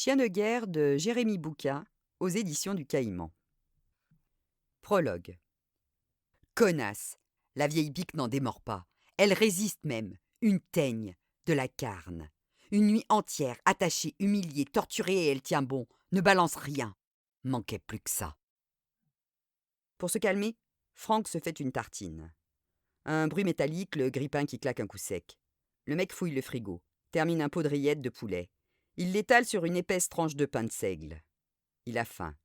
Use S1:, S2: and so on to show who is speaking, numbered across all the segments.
S1: Chien de guerre de Jérémy Bouquin aux éditions du Caïman. Prologue. Connasse! La vieille bique n'en démord pas. Elle résiste même. Une teigne, de la carne. Une nuit entière, attachée, humiliée, torturée, et elle tient bon. Ne balance rien. Manquait plus que ça. Pour se calmer, Franck se fait une tartine. Un bruit métallique, le grille-pain qui claque un coup sec. Le mec fouille le frigo, termine un pot de rillettes de poulet. Il l'étale sur une épaisse tranche de pain de seigle. Il a faim.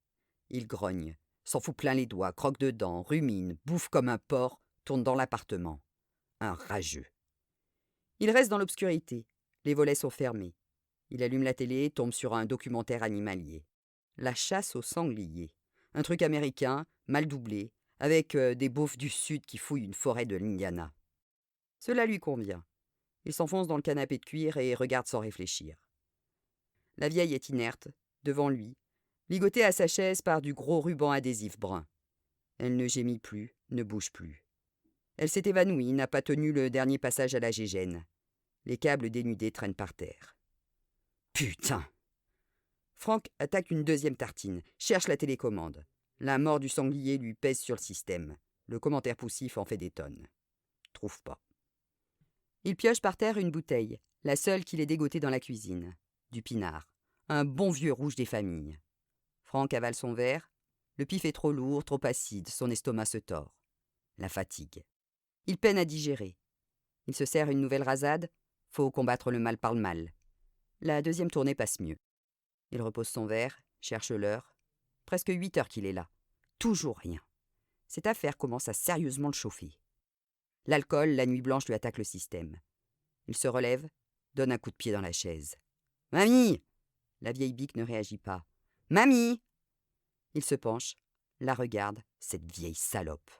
S1: Il grogne, s'en fout plein les doigts, croque dedans, rumine, bouffe comme un porc, tourne dans l'appartement. Un rageux. Il reste dans l'obscurité. Les volets sont fermés. Il allume la télé et tombe sur un documentaire animalier. La chasse aux sangliers. Un truc américain, mal doublé, avec des beaufs du Sud qui fouillent une forêt de l'Indiana. Cela lui convient. Il s'enfonce dans le canapé de cuir et regarde sans réfléchir. La vieille est inerte, devant lui, ligotée à sa chaise par du gros ruban adhésif brun. Elle ne gémit plus, ne bouge plus. Elle s'est évanouie, n'a pas tenu le dernier passage à la gégène. Les câbles dénudés traînent par terre. Putain! Franck attaque une deuxième tartine, cherche la télécommande. La mort du sanglier lui pèse sur le système. Le commentaire poussif en fait des tonnes. Trouve pas. Il pioche par terre une bouteille, la seule qu'il ait dégotée dans la cuisine. Du pinard. Un bon vieux rouge des familles. Franck avale son verre. Le pif est trop lourd, trop acide, son estomac se tord. La fatigue. Il peine à digérer. Il se sert une nouvelle rasade. Faut combattre le mal par le mal. La deuxième tournée passe mieux. Il repose son verre, cherche l'heure. Presque 8 heures qu'il est là. Toujours rien. Cette affaire commence à sérieusement le chauffer. L'alcool, la nuit blanche lui attaque le système. Il se relève, donne un coup de pied dans la chaise. « Mamie !» La vieille bique ne réagit pas. « Mamie !» Il se penche, la regarde, cette vieille salope.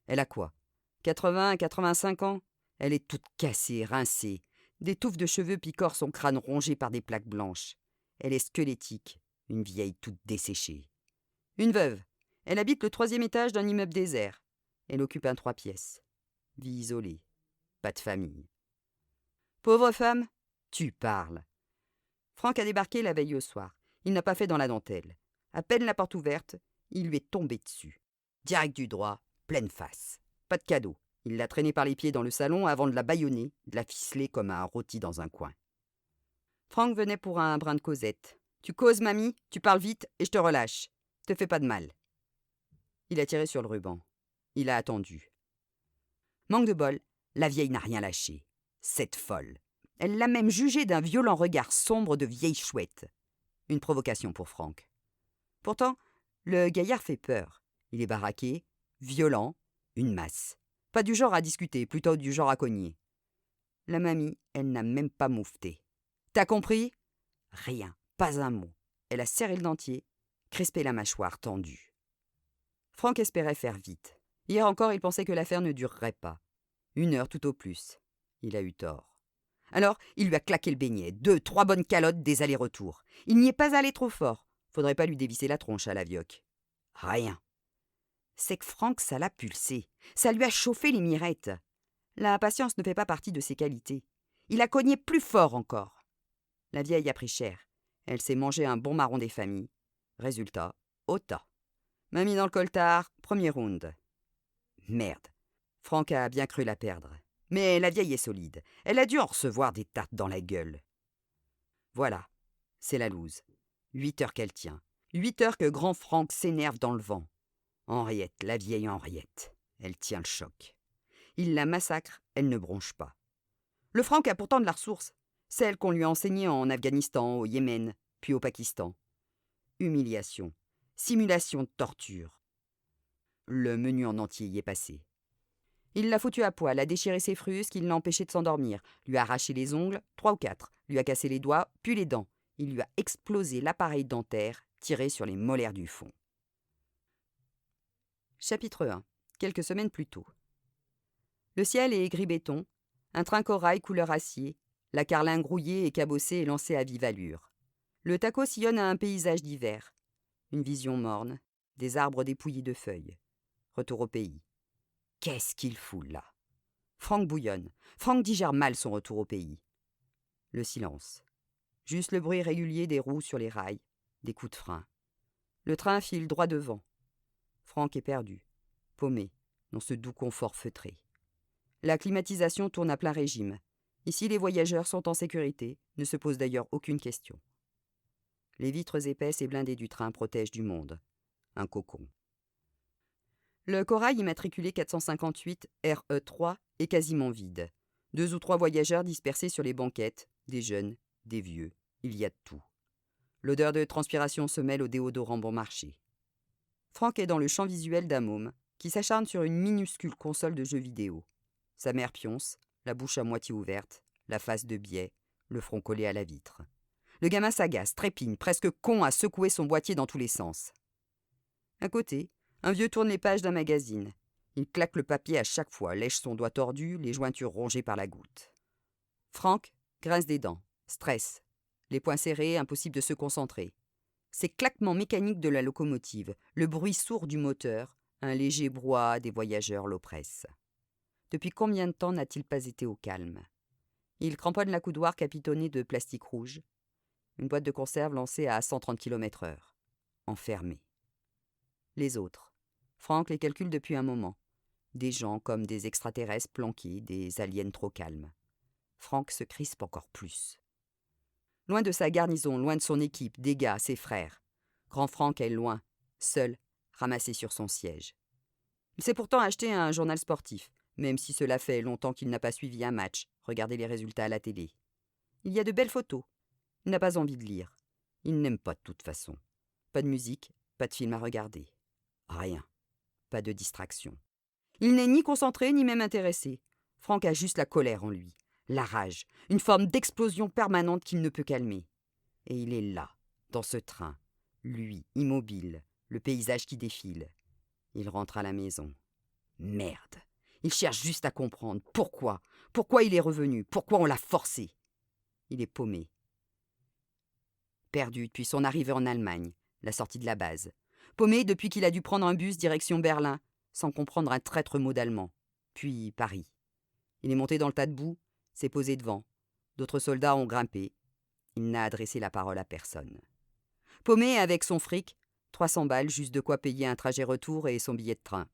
S1: Elle a quoi? 80, 85 ans? Elle est toute cassée, rincée. Des touffes de cheveux picorent son crâne rongé par des plaques blanches. Elle est squelettique, une vieille toute desséchée. Une veuve. Elle habite le 3e étage d'un immeuble désert. Elle occupe un 3 pièces. Vie isolée. Pas de famille. Pauvre femme, tu parles. Franck a débarqué la veille au soir. Il n'a pas fait dans la dentelle. À peine la porte ouverte, il lui est tombé dessus. Direct du droit, pleine face. Pas de cadeau. Il l'a traînée par les pieds dans le salon avant de la bâillonner, de la ficeler comme un rôti dans un coin. Franck venait pour un brin de causette. « Tu causes, mamie, tu parles vite et je te relâche. Te fais pas de mal. » Il a tiré sur le ruban. Il a attendu. Manque de bol, la vieille n'a rien lâché. Cette folle. Elle l'a même jugé d'un violent regard sombre de vieille chouette. Une provocation pour Franck. Pourtant, le gaillard fait peur. Il est baraqué, violent, une masse. Pas du genre à discuter, plutôt du genre à cogner. La mamie, elle n'a même pas moufté. « T'as compris ?» Rien, pas un mot. Elle a serré le dentier, crispé la mâchoire tendue. Franck espérait faire vite. Hier encore, il pensait que l'affaire ne durerait pas. 1 heure tout au plus. Il a eu tort. Alors, il lui a claqué le beignet. 2, 3 bonnes calottes, des allers-retours. Il n'y est pas allé trop fort. Faudrait pas lui dévisser la tronche à la vioque. Rien. C'est que Franck, ça l'a pulsé. Ça lui a chauffé les mirettes. La patience ne fait pas partie de ses qualités. Il a cogné plus fort encore. La vieille a pris cher. Elle s'est mangé un bon marron des familles. Résultat, au tas. Mamie dans le coltard, premier round. Merde. Franck a bien cru la perdre. Mais la vieille est solide. Elle a dû en recevoir des tartes dans la gueule. Voilà, c'est la loose. 8 heures qu'elle tient. 8 heures que grand Franck s'énerve dans le vent. Henriette, la vieille Henriette. Elle tient le choc. Il la massacre, elle ne bronche pas. Le Franck a pourtant de la ressource. Celle qu'on lui a enseignée en Afghanistan, au Yémen, puis au Pakistan. Humiliation. Simulation de torture. Le menu en entier y est passé. Il l'a foutu à poil, a déchiré ses frusques, il l'a empêché de s'endormir, lui a arraché les ongles, 3 ou 4, lui a cassé les doigts, puis les dents. Il lui a explosé l'appareil dentaire, tiré sur les molaires du fond. Chapitre 1. Quelques semaines plus tôt. Le ciel est gris béton, un train corail couleur acier, la carlingue rouillée et cabossée est lancée à vive allure. Le taco sillonne à un paysage d'hiver. Une vision morne, des arbres dépouillés de feuilles. Retour au pays. Qu'est-ce qu'il fout là? Franck bouillonne. Franck digère mal son retour au pays. Le silence. Juste le bruit régulier des roues sur les rails, des coups de frein. Le train file droit devant. Franck est perdu, paumé, dans ce doux confort feutré. La climatisation tourne à plein régime. Ici, les voyageurs sont en sécurité, ne se posent d'ailleurs aucune question. Les vitres épaisses et blindées du train protègent du monde. Un cocon. Le Corail immatriculé 458 RE3 est quasiment vide. 2 ou 3 voyageurs dispersés sur les banquettes, des jeunes, des vieux, il y a de tout. L'odeur de transpiration se mêle au déodorant bon marché. Franck est dans le champ visuel d'un môme qui s'acharne sur une minuscule console de jeux vidéo. Sa mère pionce, la bouche à moitié ouverte, la face de biais, le front collé à la vitre. Le gamin s'agace, trépigne, presque con à secouer son boîtier dans tous les sens. À côté, un vieux tourne les pages d'un magazine. Il claque le papier à chaque fois, lèche son doigt tordu, les jointures rongées par la goutte. Franck grince des dents, stresse, les poings serrés, impossible de se concentrer. Ces claquements mécaniques de la locomotive, le bruit sourd du moteur, un léger brouhaha des voyageurs l'oppresse. Depuis combien de temps n'a-t-il pas été au calme? Il cramponne la coudoir capitonnée de plastique rouge, une boîte de conserve lancée à 130 km/h, enfermée. Les autres. Franck les calcule depuis un moment. Des gens comme des extraterrestres planqués, des aliens trop calmes. Franck se crispe encore plus. Loin de sa garnison, loin de son équipe, des gars, ses frères. Grand Franck est loin, seul, ramassé sur son siège. Il s'est pourtant acheté un journal sportif, même si cela fait longtemps qu'il n'a pas suivi un match, regardé les résultats à la télé. Il y a de belles photos. Il n'a pas envie de lire. Il n'aime pas de toute façon. Pas de musique, pas de film à regarder. Rien. Pas de distraction. Il n'est ni concentré, ni même intéressé. Franck a juste la colère en lui, la rage, une forme d'explosion permanente qu'il ne peut calmer. Et il est là, dans ce train, lui, immobile, le paysage qui défile. Il rentre à la maison. Merde. Il cherche juste à comprendre. Pourquoi il est revenu? Pourquoi on l'a forcé? Il est paumé. Perdu depuis son arrivée en Allemagne, la sortie de la base. Paumé depuis qu'il a dû prendre un bus direction Berlin, sans comprendre un traître mot d'allemand. Puis Paris. Il est monté dans le tas de boue, s'est posé devant. D'autres soldats ont grimpé. Il n'a adressé la parole à personne. Paumé avec son fric, 300 balles, juste de quoi payer un trajet retour et son billet de train.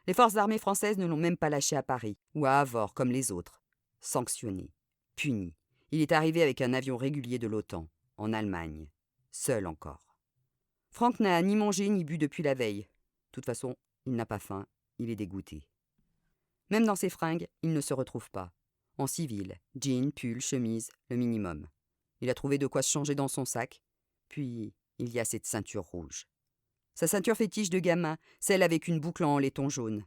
S1: Les forces armées françaises ne l'ont même pas lâché à Paris, ou à Avord comme les autres. Sanctionné, puni. Il est arrivé avec un avion régulier de l'OTAN, en Allemagne, seul encore. Franck n'a ni mangé ni bu depuis la veille. De toute façon, il n'a pas faim, il est dégoûté. Même dans ses fringues, il ne se retrouve pas. En civil, jean, pull, chemise, le minimum. Il a trouvé de quoi se changer dans son sac. Puis, il y a cette ceinture rouge. Sa ceinture fétiche de gamin, celle avec une boucle en laiton jaune.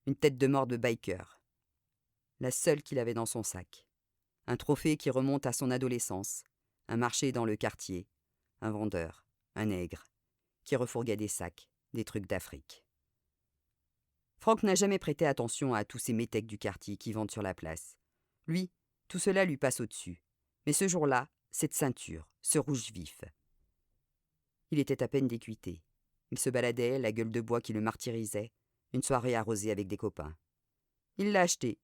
S1: Une tête de mort de biker. La seule qu'il avait dans son sac. Un trophée qui remonte à son adolescence. Un marché dans le quartier. Un vendeur, un nègre, qui refourguait des sacs, des trucs d'Afrique. Franck n'a jamais prêté attention à tous ces métèques du quartier qui vendent sur la place. Lui, tout cela lui passe au-dessus. Mais ce jour-là, cette ceinture, ce rouge vif. Il était à peine décuité. Il se baladait, la gueule de bois qui le martyrisait, une soirée arrosée avec des copains. Il l'a acheté.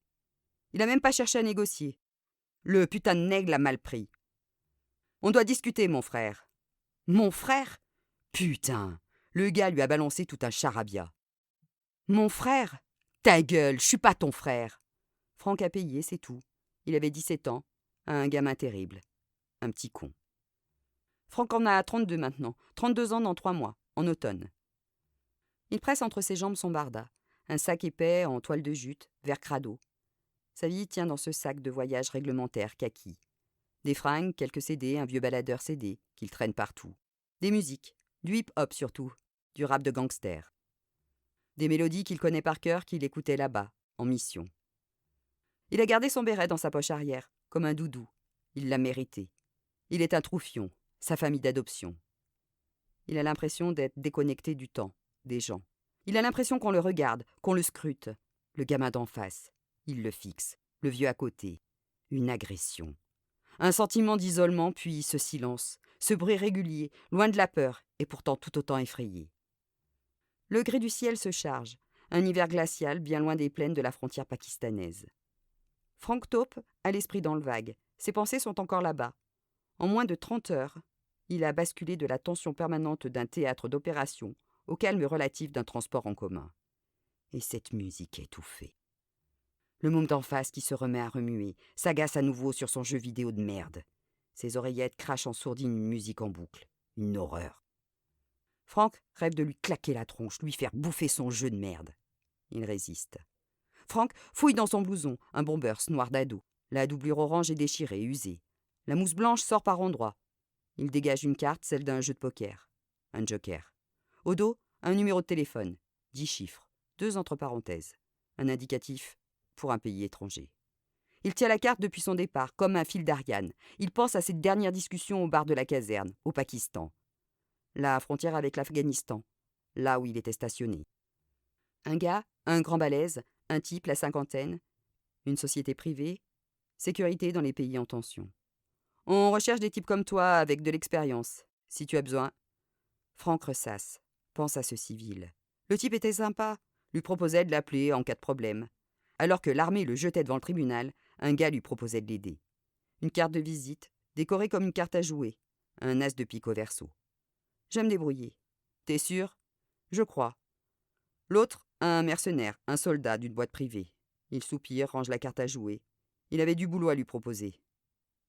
S1: Il n'a même pas cherché à négocier. Le putain de nègre l'a mal pris. On doit discuter, mon frère. Mon frère? Putain, le gars lui a balancé tout un charabia. Mon frère? Ta gueule, je suis pas ton frère. Franck a payé, c'est tout. Il avait 17 ans, un gamin terrible. Un petit con. Franck en a 32 maintenant, 32 ans dans 3 mois, en automne. Il presse entre ses jambes son barda, un sac épais en toile de jute, vert crado. Sa vie tient dans ce sac de voyage réglementaire kaki. Des fringues, quelques CD, un vieux baladeur CD qu'il traîne partout. Des musiques, du hip-hop surtout, du rap de gangster. Des mélodies qu'il connaît par cœur qu'il écoutait là-bas, en mission. Il a gardé son béret dans sa poche arrière, comme un doudou. Il l'a mérité. Il est un troufion, sa famille d'adoption. Il a l'impression d'être déconnecté du temps, des gens. Il a l'impression qu'on le regarde, qu'on le scrute. Le gamin d'en face, il le fixe. Le vieux à côté. Une agression. Un sentiment d'isolement, puis ce silence, ce bruit régulier, loin de la peur, et pourtant tout autant effrayé. Le gris du ciel se charge, un hiver glacial bien loin des plaines de la frontière pakistanaise. Franck Taupe a l'esprit dans le vague, ses pensées sont encore là-bas, En moins de 30 heures, il a basculé de la tension permanente d'un théâtre d'opération au calme relatif d'un transport en commun. Et cette musique étouffée. Le môme d'en face qui se remet à remuer, s'agace à nouveau sur son jeu vidéo de merde. Ses oreillettes crachent en sourdine une musique en boucle. Une horreur. Franck rêve de lui claquer la tronche, lui faire bouffer son jeu de merde. Il résiste. Franck fouille dans son blouson, un bombers noir d'ado. La doublure orange est déchirée, usée. La mousse blanche sort par endroits. Il dégage une carte, celle d'un jeu de poker. Un joker. Au dos, un numéro de téléphone. 10 chiffres. 2 entre parenthèses. Un indicatif pour un pays étranger. Il tient la carte depuis son départ, comme un fil d'Ariane. Il pense à cette dernière discussion au bar de la caserne, au Pakistan. La frontière avec l'Afghanistan, là où il était stationné. Un gars, un grand balèze, un type, la cinquantaine, une société privée, sécurité dans les pays en tension. On recherche des types comme toi avec de l'expérience, si tu as besoin. Franck ressasse, pense à ce civil. Le type était sympa, lui proposait de l'appeler en cas de problème. Alors que l'armée le jetait devant le tribunal, un gars lui proposait de l'aider. Une carte de visite, décorée comme une carte à jouer, un as de pique au verso. J'aime débrouiller. T'es sûr ? Je crois. L'autre, un mercenaire, un soldat d'une boîte privée. Il soupire, range la carte à jouer. Il avait du boulot à lui proposer.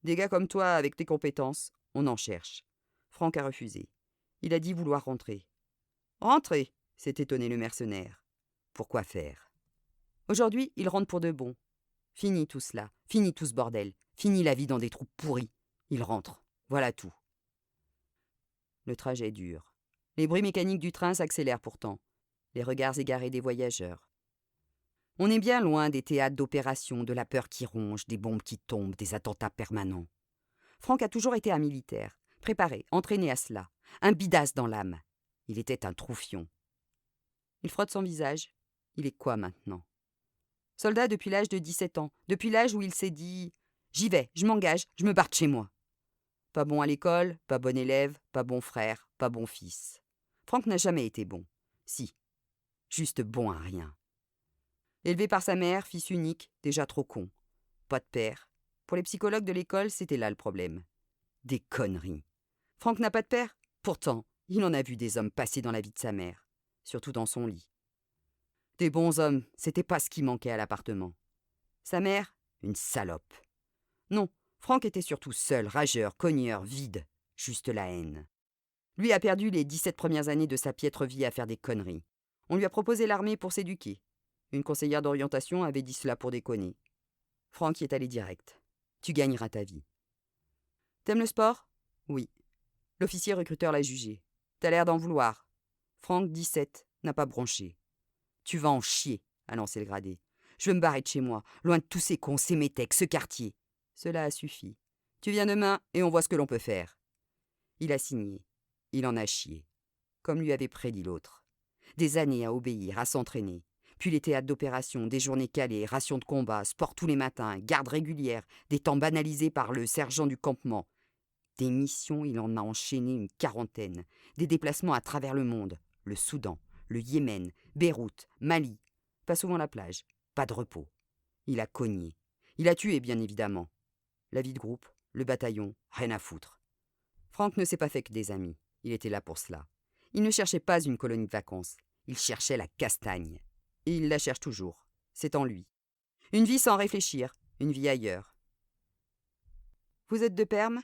S1: Des gars comme toi, avec tes compétences, on en cherche. Franck a refusé. Il a dit vouloir rentrer. Rentrer, s'est étonné le mercenaire. Pourquoi faire ? Aujourd'hui, il rentre pour de bon. Fini tout cela, fini tout ce bordel, fini la vie dans des trous pourris. Il rentre, voilà tout. Le trajet est dur. Les bruits mécaniques du train s'accélèrent pourtant. Les regards égarés des voyageurs. On est bien loin des théâtres d'opération, de la peur qui ronge, des bombes qui tombent, des attentats permanents. Franck a toujours été un militaire, préparé, entraîné à cela, un bidasse dans l'âme. Il était un troufion. Il frotte son visage. Il est quoi maintenant ? Soldat depuis l'âge de 17 ans, depuis l'âge où il s'est dit « J'y vais, je m'engage, je me barre de chez moi ». Pas bon à l'école, pas bon élève, pas bon frère, pas bon fils. Franck n'a jamais été bon. Si, juste bon à rien. Élevé par sa mère, fils unique, déjà trop con. Pas de père. Pour les psychologues de l'école, c'était là le problème. Des conneries. Franck n'a pas de père ? Pourtant, il en a vu des hommes passer dans la vie de sa mère, surtout dans son lit. Des bons hommes, c'était pas ce qui manquait à l'appartement. Sa mère, une salope. Non, Franck était surtout seul, rageur, cogneur, vide, juste la haine. Lui a perdu les 17 premières années de sa piètre vie à faire des conneries. On lui a proposé l'armée pour s'éduquer. Une conseillère d'orientation avait dit cela pour déconner. Franck y est allé direct. Tu gagneras ta vie. T'aimes le sport ? Oui. L'officier recruteur l'a jugé. T'as l'air d'en vouloir. Franck, 17, n'a pas bronché. Tu vas en chier, a lancé le gradé. Je veux me barrer de chez moi, loin de tous ces cons, ces métèques, ce quartier. Cela a suffi. Tu viens demain et on voit ce que l'on peut faire. Il a signé. Il en a chié. Comme lui avait prédit l'autre. Des années à obéir, à s'entraîner. Puis les théâtres d'opération, des journées calées, rations de combat, sport tous les matins, garde régulière, des temps banalisés par le sergent du campement. Des missions, il en a enchaîné une 40aine. Des déplacements à travers le monde. Le Soudan, le Yémen, Beyrouth, Mali. Pas souvent la plage, pas de repos. Il a cogné. Il a tué, bien évidemment. La vie de groupe, le bataillon, rien à foutre. Franck ne s'est pas fait que des amis. Il était là pour cela. Il ne cherchait pas une colonie de vacances. Il cherchait la castagne. Et il la cherche toujours. C'est en lui. Une vie sans réfléchir, une vie ailleurs. Vous êtes de Perm ?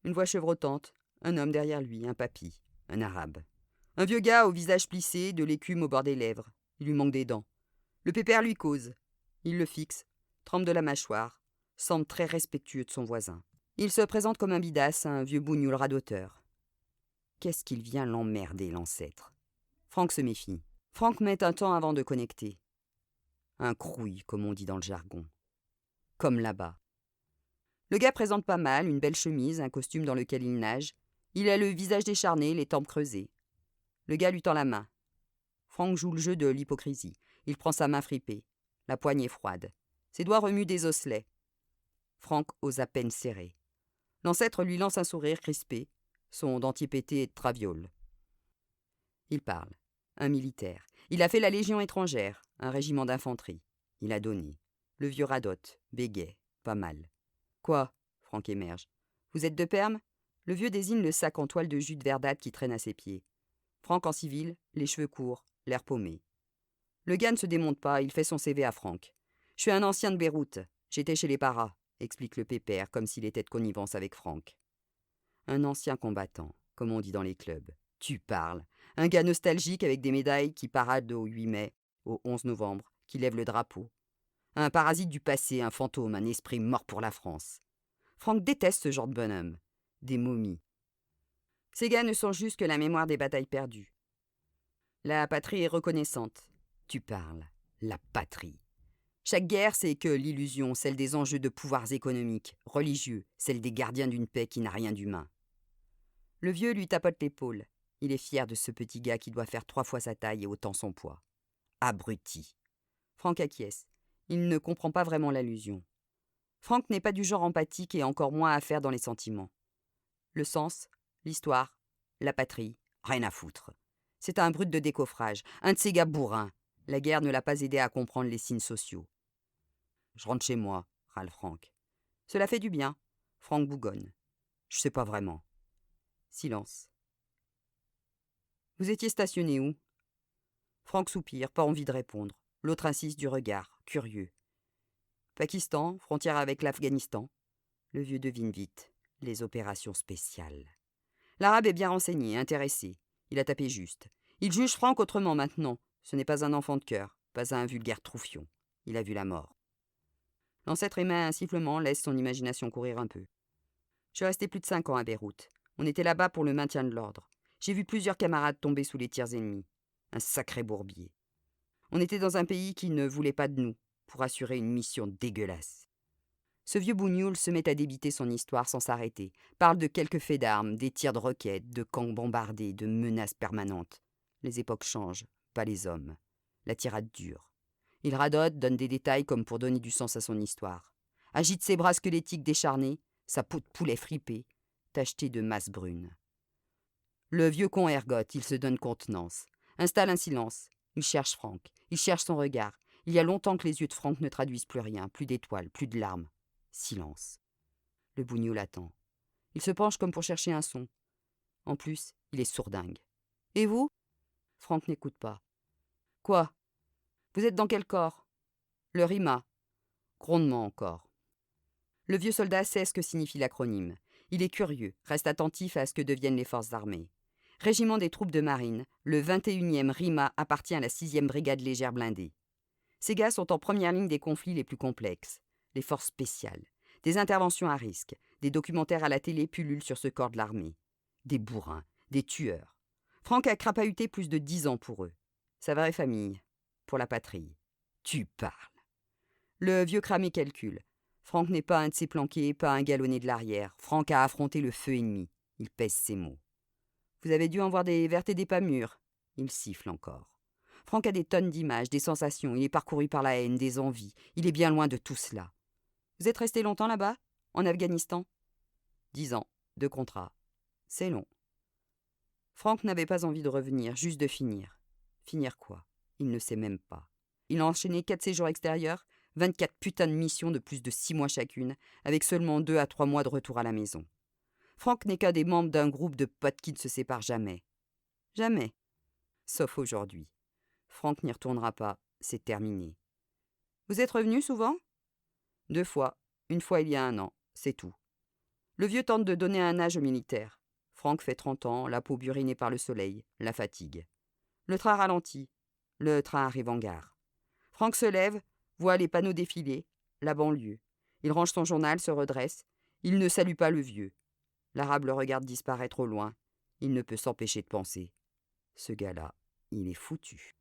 S1: Une voix chevrotante, un homme derrière lui, un papy, un arabe. Un vieux gars au visage plissé, de l'écume au bord des lèvres. Il lui manque des dents. Le pépère lui cause. Il le fixe, trempe de la mâchoire, semble très respectueux de son voisin. Il se présente comme un bidasse, un vieux bougnoul radoteur. Qu'est-ce qu'il vient l'emmerder, l'ancêtre ? Franck se méfie. Franck met un temps avant de connecter. Un crouille, comme on dit dans le jargon. Comme là-bas. Le gars présente pas mal, une belle chemise, un costume dans lequel il nage. Il a le visage décharné, les tempes creusées. Le gars lui tend la main. Franck joue le jeu de l'hypocrisie. Il prend sa main fripée. La poignée froide. Ses doigts remuent des osselets. Franck ose à peine serrer. L'ancêtre lui lance un sourire crispé. Son dentier pété est de traviole. Il parle. Un militaire. Il a fait la Légion étrangère, un régiment d'infanterie. Il a donné. Le vieux radote, bégaie, pas mal. Quoi ? Franck émerge. Vous êtes de Perm ?» Le vieux désigne le sac en toile de jus de verdâtre qui traîne à ses pieds. Franck en civil, les cheveux courts, l'air paumé. Le gars ne se démonte pas, il fait son CV à Franck. « Je suis un ancien de Beyrouth. J'étais chez les paras », explique le pépère, comme s'il était de connivence avec Franck. Un ancien combattant, comme on dit dans les clubs. Tu parles. Un gars nostalgique avec des médailles qui parade au 8 mai, au 11 novembre, qui lève le drapeau. Un parasite du passé, un fantôme, un esprit mort pour la France. Franck déteste ce genre de bonhomme. Des momies. Ces gars ne sont juste que la mémoire des batailles perdues. La patrie est reconnaissante. Tu parles. La patrie. Chaque guerre, c'est que l'illusion, celle des enjeux de pouvoirs économiques, religieux, celle des gardiens d'une paix qui n'a rien d'humain. Le vieux lui tapote l'épaule. Il est fier de ce petit gars qui doit faire 3 fois sa taille et autant son poids. Abruti. Franck acquiesce. Il ne comprend pas vraiment l'allusion. Franck n'est pas du genre empathique et encore moins à faire dans les sentiments. Le sens, l'histoire, la patrie, rien à foutre. C'est un brut de décoffrage, un de ces gars bourrins. La guerre ne l'a pas aidé à comprendre les signes sociaux. « Je rentre chez moi », râle Franck. Cela fait du bien. Franck bougonne. « Je sais pas vraiment. » Silence. « Vous étiez stationné où ?» Franck soupire, pas envie de répondre. L'autre insiste du regard, curieux. « Pakistan, frontière avec l'Afghanistan. » Le vieux devine vite. Les opérations spéciales. L'arabe est bien renseigné, intéressé. Il a tapé juste. Il juge Franck autrement maintenant. Ce n'est pas un enfant de cœur, pas un vulgaire troufion. Il a vu la mort. L'ancêtre émet un sifflement, laisse son imagination courir un peu. Je suis resté plus de 5 ans à Beyrouth. On était là-bas pour le maintien de l'ordre. J'ai vu plusieurs camarades tomber sous les tirs ennemis. Un sacré bourbier. On était dans un pays qui ne voulait pas de nous, pour assurer une mission dégueulasse. Ce vieux bougnoul se met à débiter son histoire sans s'arrêter, parle de quelques faits d'armes, des tirs de roquettes, de camps bombardés, de menaces permanentes. Les époques changent, pas les hommes. La tirade dure. Il radote, donne des détails comme pour donner du sens à son histoire. Agite ses bras squelettiques décharnés, sa peau de poulet fripée, tachetée de masse brune. Le vieux con ergote, il se donne contenance. Installe un silence. Il cherche Franck. Il cherche son regard. Il y a longtemps que les yeux de Franck ne traduisent plus rien, plus d'étoiles, plus de larmes. Silence. Le bougnoul attend. Il se penche comme pour chercher un son. En plus, il est sourdingue. « Et vous ?» Franck n'écoute pas. « Quoi ? Vous êtes dans quel corps ?»« Le RIMA. » Grondement encore. Le vieux soldat sait ce que signifie l'acronyme. Il est curieux, reste attentif à ce que deviennent les forces armées. Régiment des troupes de marine, le 21e RIMA appartient à la 6e brigade légère blindée. Ces gars sont en première ligne des conflits les plus complexes. Les forces spéciales, des interventions à risque, des documentaires à la télé pullulent sur ce corps de l'armée. Des bourrins, des tueurs. Franck a crapahuté plus de 10 ans pour eux. Sa vraie famille, pour la patrie. Tu parles. Le vieux cramé calcule. Franck n'est pas un de ces planqués, pas un galonné de l'arrière. Franck a affronté le feu ennemi. Il pèse ses mots. Vous avez dû en voir des vertes et des pas mûres. Il siffle encore. Franck a des tonnes d'images, des sensations. Il est parcouru par la haine, des envies. Il est bien loin de tout cela. Vous êtes resté longtemps là-bas, en Afghanistan ? 10 ans, 2 contrats. C'est long. Franck n'avait pas envie de revenir, juste de finir. Finir quoi ? Il ne sait même pas. Il a enchaîné 4 séjours extérieurs, 24 putains de missions de plus de 6 mois chacune, avec seulement 2 à 3 mois de retour à la maison. Franck n'est qu'un des membres d'un groupe de potes qui ne se séparent jamais. Jamais. Sauf aujourd'hui. Franck n'y retournera pas, c'est terminé. Vous êtes revenu souvent ? 2 fois. Une fois il y a 1 an, c'est tout. Le vieux tente de donner un âge aux militaires. Franck fait 30 ans, la peau burinée par le soleil, la fatigue. Le train ralentit. Le train arrive en gare. Franck se lève, voit les panneaux défiler, la banlieue. Il range son journal, se redresse. Il ne salue pas le vieux. L'arabe le regarde disparaître au loin. Il ne peut s'empêcher de penser. Ce gars-là, il est foutu.